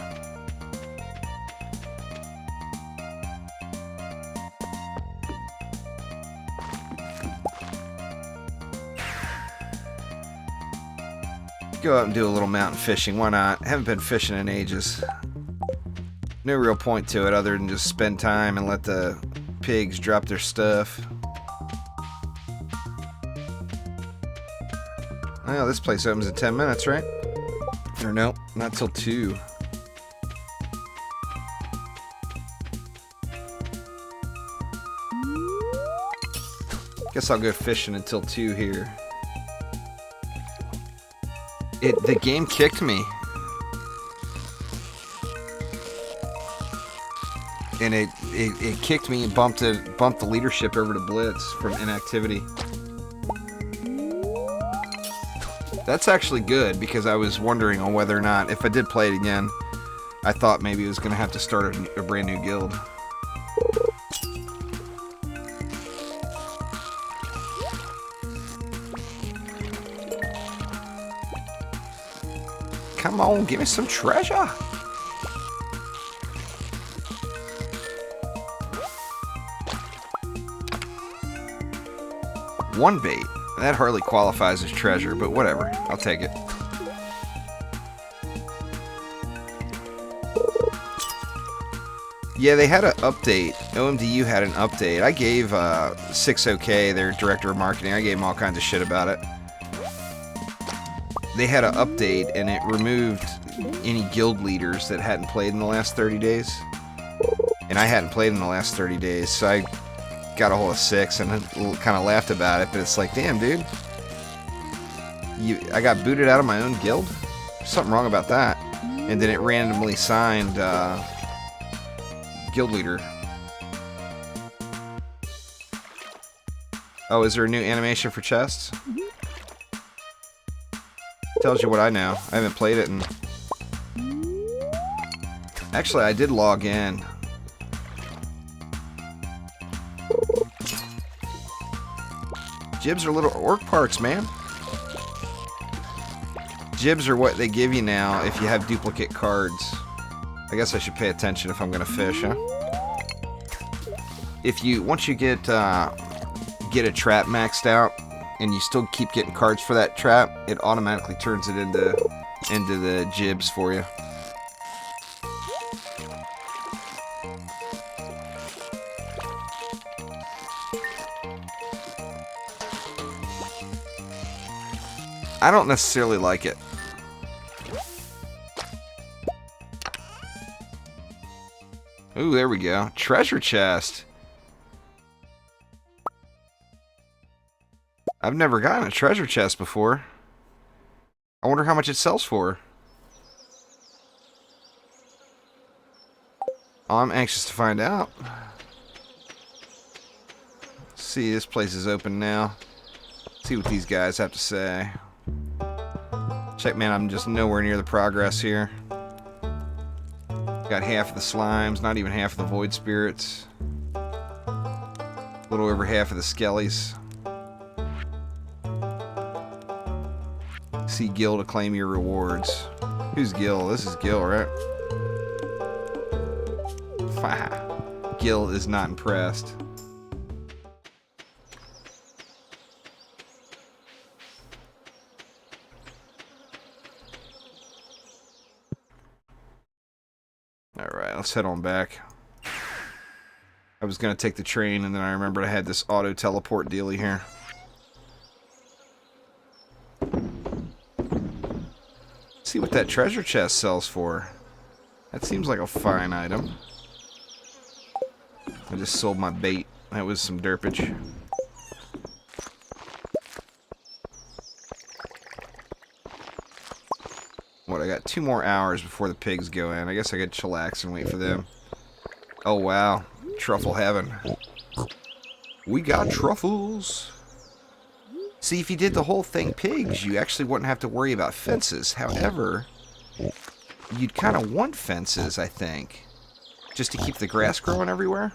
Go out and do a little mountain fishing. Why not? Haven't been fishing in ages. No real point to it other than just spend time and let the pigs drop their stuff. Oh, this place opens in 10 minutes, right? Or no, not till 2. Guess I'll go fishing until 2 here. The game kicked me. And it kicked me and bumped the leadership over to Blitz from inactivity. That's actually good, because I was wondering on whether or not, if I did play it again, I thought maybe it was going to have to start a brand new guild. Come on, give me some treasure! One bait. That hardly qualifies as treasure, but whatever. I'll take it. Yeah, they had an update. OMDU had an update. I gave 6OK, their director of marketing, I gave him all kinds of shit about it. They had an update, and it removed any guild leaders that hadn't played in the last 30 days. And I hadn't played in the last 30 days, so I got a hold of 6 and kind of laughed about it. But it's like, damn, dude. I got booted out of my own guild? There's something wrong about that. And then it randomly signed guild leader. Oh, is there a new animation for chests? Tells you what I know. I haven't played it in... Actually, I did log in. Jibs are little orc parts, man. Jibs are what they give you now if you have duplicate cards. I guess I should pay attention if I'm gonna fish, huh? Once you get a trap maxed out, and you still keep getting cards for that trap, it automatically turns it into the jibs for you. I don't necessarily like it. Ooh, there we go. Treasure chest. I've never gotten a treasure chest before. I wonder how much it sells for. Oh, I'm anxious to find out. See, this place is open now. See what these guys have to say. Check, man, I'm just nowhere near the progress here. Got half of the slimes, not even half of the void spirits. A little over half of the skellies. See Gil to claim your rewards. Who's Gil? This is Gil, right? Gil is not impressed. Alright, let's head on back. I was going to take the train, and then I remembered I had this auto teleport dealie here. Let's see what that treasure chest sells for. That seems like a fine item. I just sold my bait. That was some derpage. What, I got 2 more hours before the pigs go in. I guess I could chillax and wait for them. Oh, wow. Truffle heaven. We got truffles. See, if you did the whole thing pigs, you actually wouldn't have to worry about fences. However, you'd kind of want fences, I think. Just to keep the grass growing everywhere.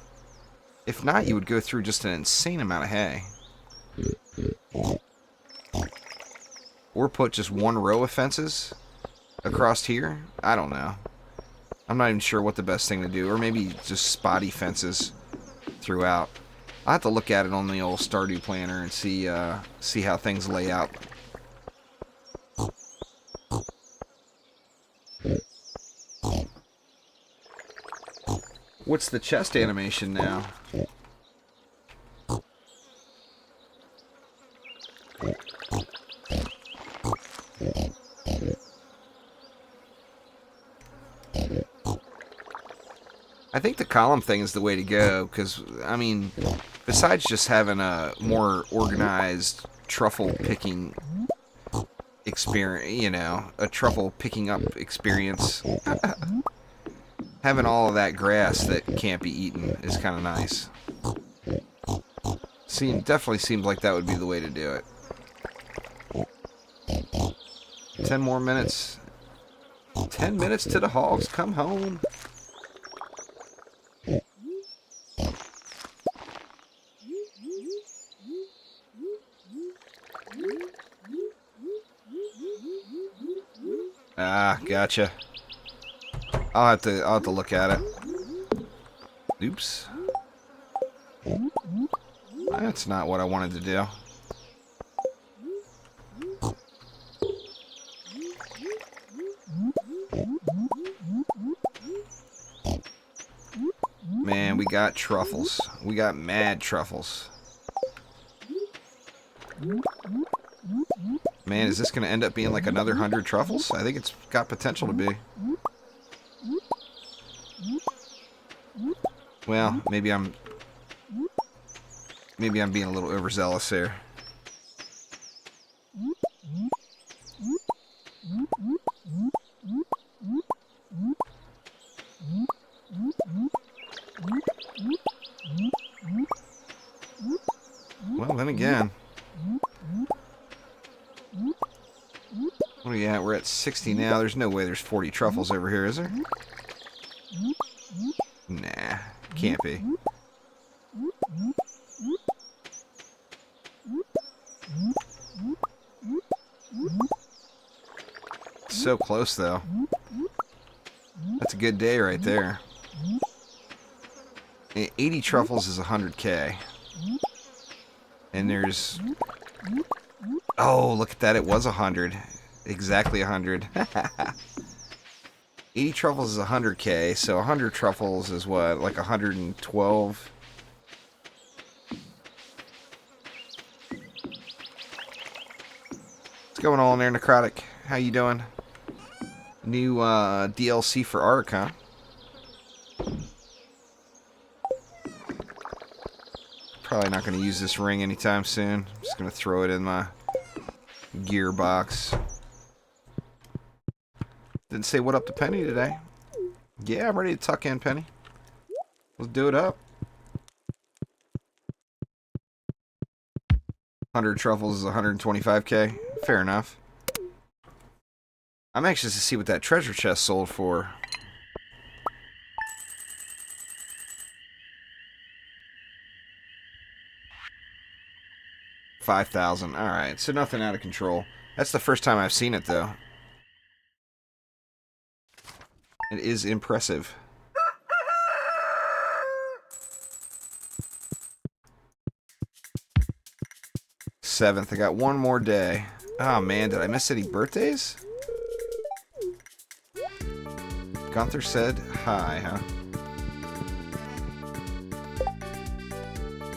If not, you would go through just an insane amount of hay. Or put just 1 row of fences across here. I don't know. I'm not even sure what the best thing to do. Or maybe just spotty fences throughout. I'll have to look at it on the old Stardew Planner and see how things lay out. What's the chest animation now? I think the column thing is the way to go, because, I mean, besides just having a more organized truffle picking experience, you know, a truffle picking up experience, having all of that grass that can't be eaten is kind of nice. Definitely seems like that would be the way to do it. 10 more minutes. 10 minutes to the hogs come home. Ah, gotcha. I'll have to look at it. Oops. That's not what I wanted to do. man. We got truffles. We got mad truffles. Man, is this going to end up being like another 100 truffles? I think it's got potential to be. Well, maybe I'm being a little overzealous here. Well, then again. What are we at? We're at 60 now. There's no way there's 40 truffles over here, is there? Nah, can't be. So close, though. That's a good day right there. 80 truffles is 100K. And there's... Oh, look at that. It was 100. Exactly 100. 80 truffles is 100K, so 100 truffles is what? Like 112? What's going on there, Necrotic? How you doing? New DLC for Ark, huh? Probably not going to use this ring anytime soon. I'm just going to throw it in my gearbox. Didn't say what up to Penny today. Yeah, I'm ready to tuck in, Penny. Let's do it up. 100 truffles is 125K. Fair enough. I'm anxious to see what that treasure chest sold for. $5,000. Alright, so nothing out of control. That's the first time I've seen it, though. It is impressive. Seventh. I got one more day. Oh, man. Did I miss any birthdays? Gunther said hi, huh?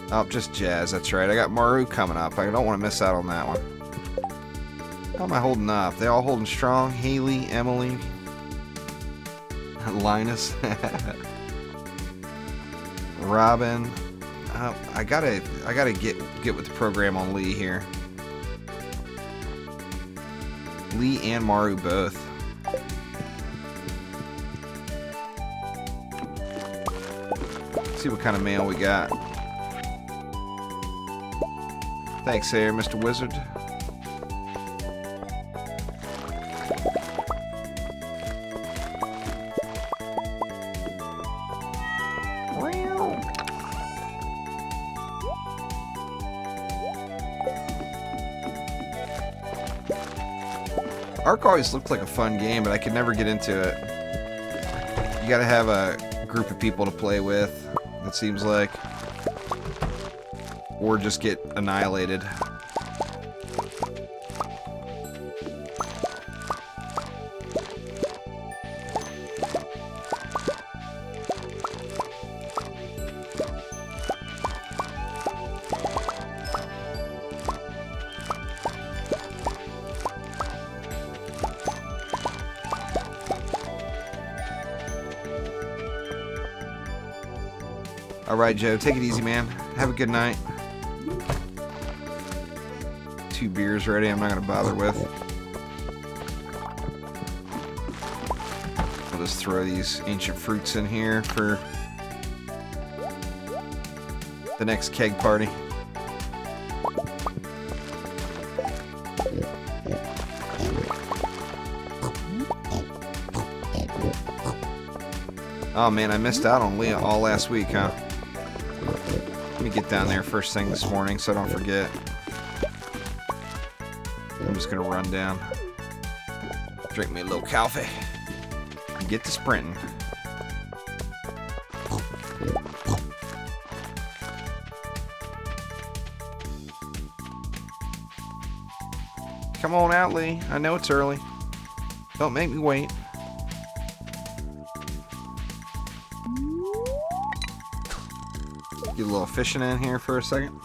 Oh, just Jazz. That's right. I got Maru coming up. I don't want to miss out on that one. How am I holding up? They all holding strong? Haley, Emily, Linus, Robin. I gotta get with the program on Lee here. Lee and Maru both. Let's see what kind of mail we got. Thanks there, Mr. Wizard. Ark always looked like a fun game, but I could never get into it. You gotta have a group of people to play with, it seems like. Or just get annihilated. Alright, Joe, take it easy, man. Have a good night. 2 beers ready, I'm not going to bother with. I'll just throw these ancient fruits in here for the next keg party. Oh man, I missed out on Leah all last week, huh? Let me get down there first thing this morning so I don't forget. I'm just gonna run down, drink me a little coffee, and get to sprinting. Come on out, Lee. I know it's early. Don't make me wait. Get a little fishing in here for a second.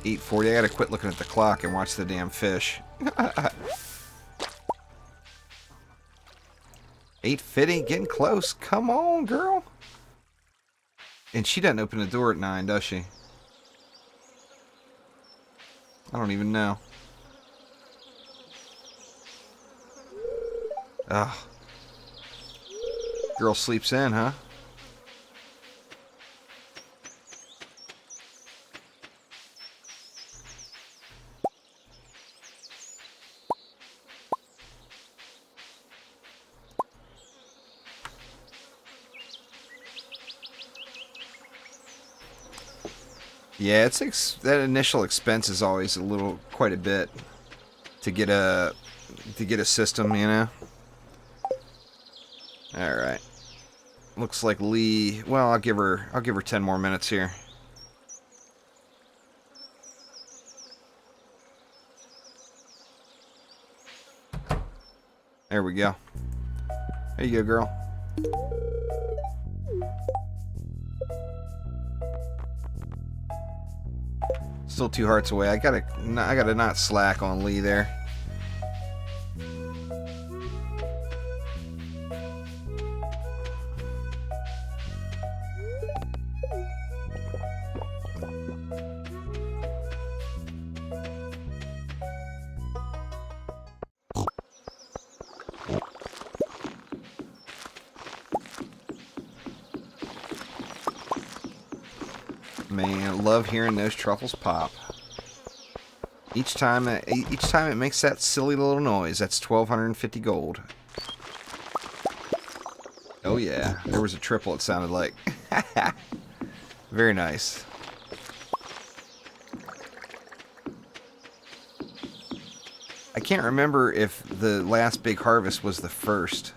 .40. I gotta quit looking at the clock and watch the damn fish. 8:50, getting close. Come on, girl. And she doesn't open the door at 9, does she? I don't even know. Ugh. Girl sleeps in, huh? Yeah, that initial expense is always quite a bit to get a system, you know. All right. Looks like Lee. Well, I'll give her 10 more minutes here. There we go. There you go, girl. Still 2 hearts away. I gotta not slack on Lee there. Man, I love hearing those truffles pop. Each time it makes that silly little noise. That's 1,250 gold. Oh yeah, there was a triple. It sounded like. Very nice. I can't remember if the last big harvest was the first.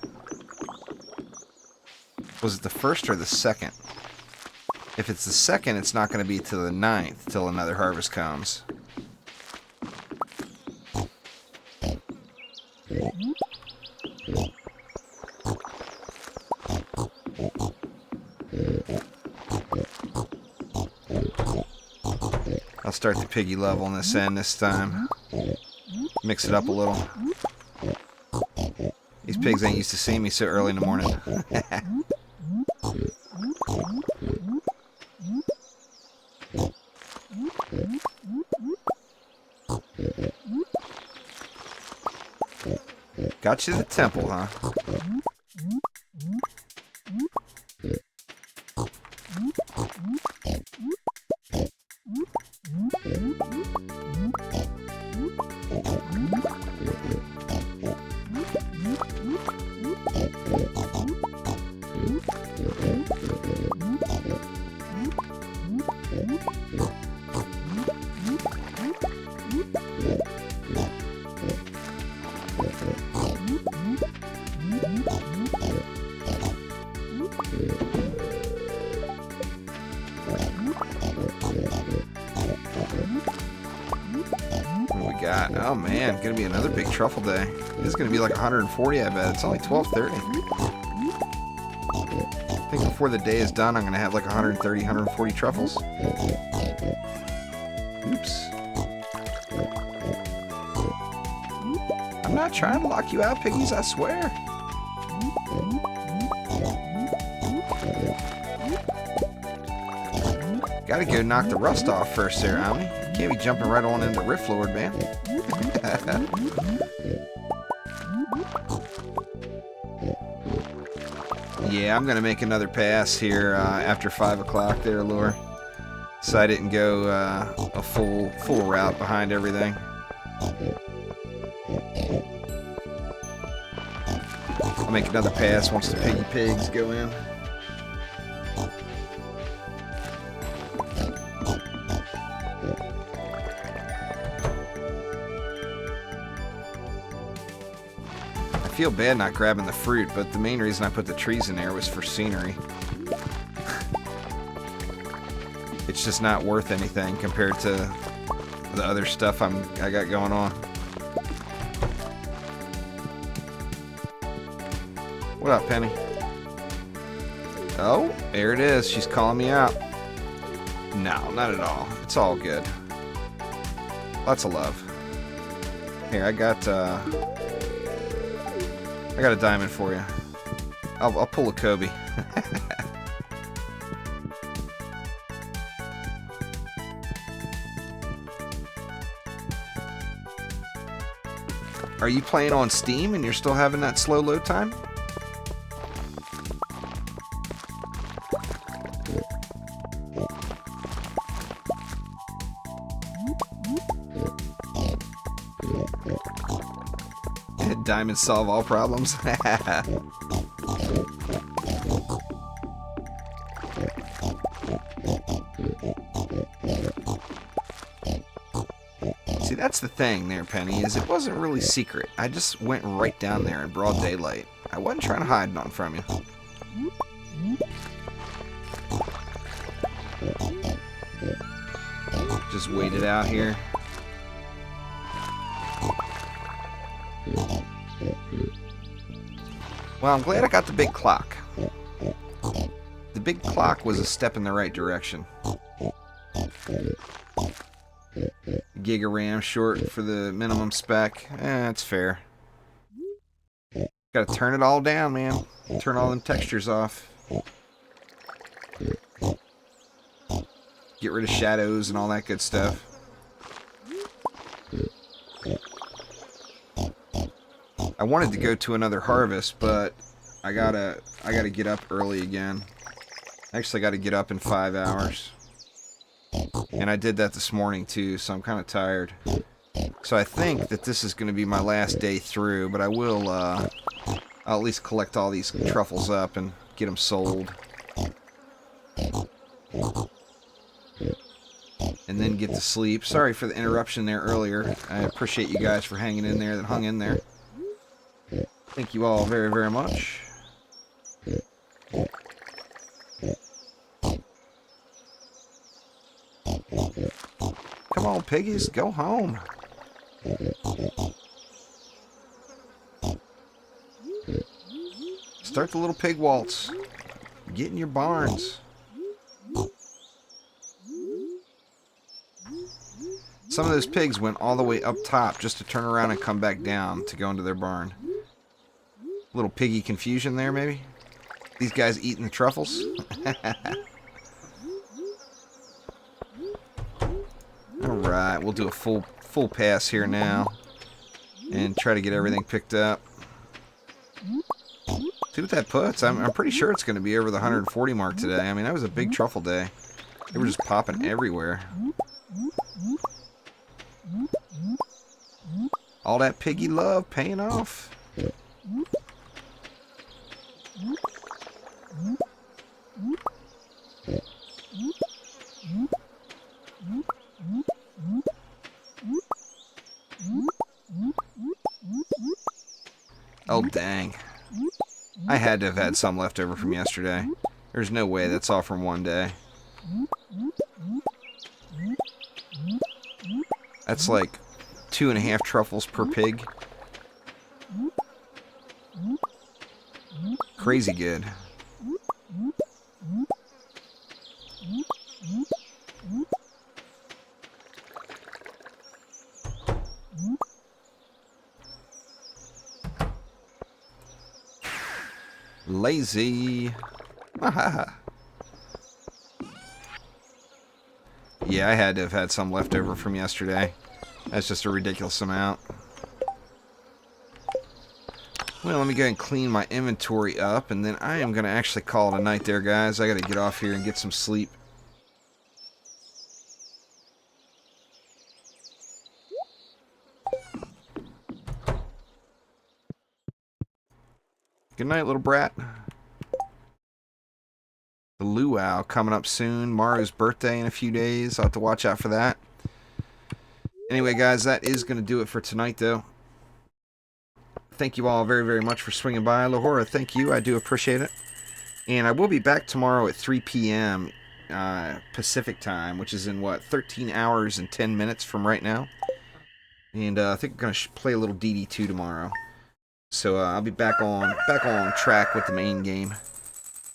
Was it the first or the second? If it's the second, it's not going to be till the 9th till another harvest comes. I'll start the piggy level on this end this time. Mix it up a little. These pigs ain't used to seeing me so early in the morning. Got you to the temple, huh? Oh man, gonna be another big truffle day. This is gonna be like 140, I bet. It's only 12:30. I think before the day is done, I'm gonna have like 130, 140 truffles. Oops. I'm not trying to lock you out, piggies, I swear. Gotta go knock the rust off first there, Omni. Can't be jumping right on into Rift Lord, man. Yeah, I'm gonna make another pass here after 5 o'clock there, Lure. So I didn't go a full route behind everything. I'll make another pass once the piggy pigs go in. feel bad not grabbing the fruit, but the main reason I put the trees in there was for scenery. It's just not worth anything compared to the other stuff I got going on. What up, Penny? Oh, there it is. She's calling me out. No, not at all. It's all good. Lots of love. Here, I got a diamond for you. I'll pull a Kobe. Are you playing on Steam and you're still having that slow load time? Diamonds solve all problems. See, that's the thing there, Penny, is it wasn't really secret. I just went right down there in broad daylight. I wasn't trying to hide none from you. Just waited out here. Well, I'm glad I got the big clock. The big clock was a step in the right direction. Giga RAM short for the minimum spec. That's fair. Gotta turn it all down, man. Turn all them textures off. Get rid of shadows and all that good stuff. I wanted to go to another harvest, but I gotta get up early again. Actually, I gotta get up in 5 hours. And I did that this morning too, so I'm kind of tired. So I think that this is going to be my last day through, but I will, I'll at least collect all these truffles up and get them sold. And then get to sleep. Sorry for the interruption there earlier. I appreciate you guys for hanging in there, that hung in there. Thank you all very, very much. Come on, piggies, go home. Start the little pig waltz. Get in your barns. Some of those pigs went all the way up top just to turn around and come back down to go into their barn. Little piggy confusion there, maybe? These guys eating the truffles? Alright, we'll do a full pass here now. And try to get everything picked up. See what that puts. I'm pretty sure it's going to be over the 140 mark today. I mean, that was a big truffle day. They were just popping everywhere. All that piggy love paying off. Oh, dang. I had to have had some left over from yesterday. There's no way that's all from one day. That's like 2.5 truffles per pig. Crazy good. Lazy. Yeah, I had to have had some left over from yesterday. That's just a ridiculous amount. Well, let me go ahead and clean my inventory up, and then I am going to actually call it a night there, guys. I got to get off here and get some sleep. Good night, little brat. The luau coming up soon. Maru's birthday in a few days. I'll have to watch out for that. Anyway, guys, that is going to do it for tonight, though. thank you all very, very much for swinging by. Lahora, thank you. I do appreciate it. And I will be back tomorrow at 3 p.m. Pacific time, which is in, 13 hours and 10 minutes from right now. And I think I'm going to play a little DD2 tomorrow. So I'll be back on track with the main game.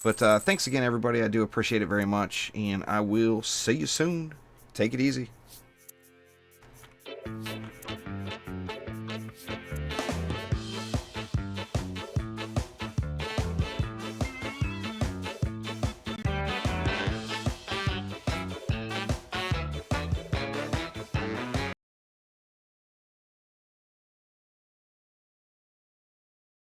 But thanks again, everybody. I do appreciate it very much. And I will see you soon. Take it easy.